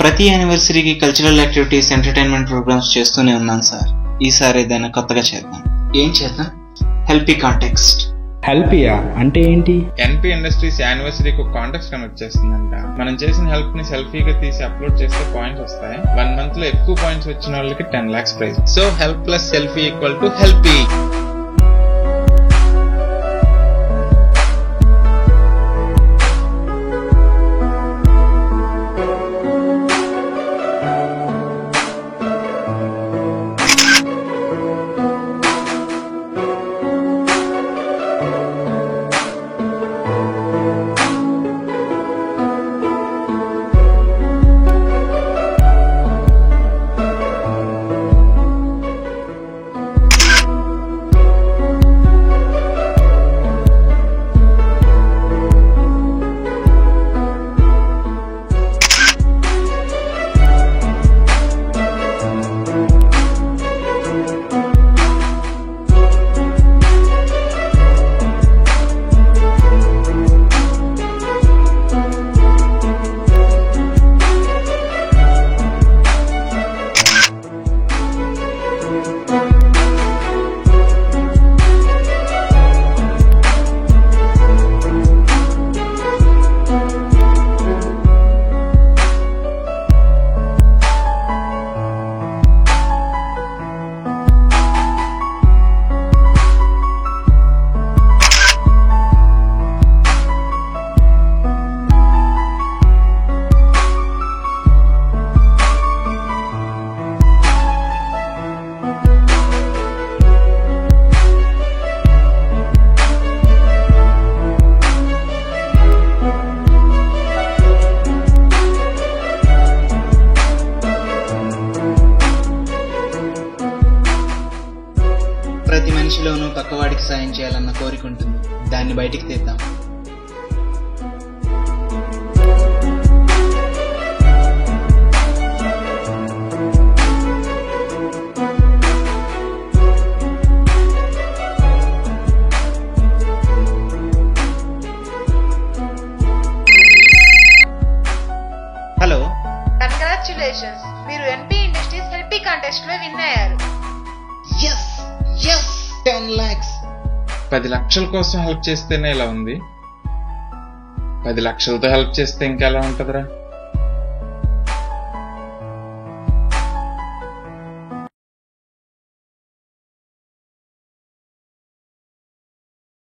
ప్రతి యానివర్సరీకి cultural activities, entertainment programmes చేస్తూనే ఉన్నాను సార్. ఈసారి ఏదైనా కొత్తగా చేద్దాం. ఏం చేద్దాం? హెల్పీ కాంటెక్స్ట్. హెల్పియా అంటే ఏంటి? ఎన్పి ఇండస్ట్రీస్ యానివర్సరీకి ఒక కాంటెక్స్ట్ కనెక్ట్ చేస్తుందంట. మనం చేసిన హెల్ప్ ని సెల్ఫీగా తీసి అప్లోడ్ చేస్తే పాయింట్స్ వస్తాయి. 1 month లో ఎక్కువ పాయింట్స్ వచ్చిన వాళ్ళకి 10 lakhs prize. So help plus selfie equal to helfie. ప్రతి మనిషిలోనూ పక్కవాడికి సాయం చేయాలన్న కోరిక ఉంటుంది. దాన్ని బయటికి తీద్దాం. హలో, కంగ్రాచ్యులేషన్స్, మీరు ఎన్పి ఇండస్ట్రీస్ హెల్పీ కాంటెస్ట్ లో విన్ అయ్యారు. 10 lakhs. 10 లక్షల కోసం హెల్ప్ చేస్తేనే ఇలా ఉంది. 10 లక్షలతో హెల్ప్ చేస్తే ఇంకెలా ఉంటదిరా?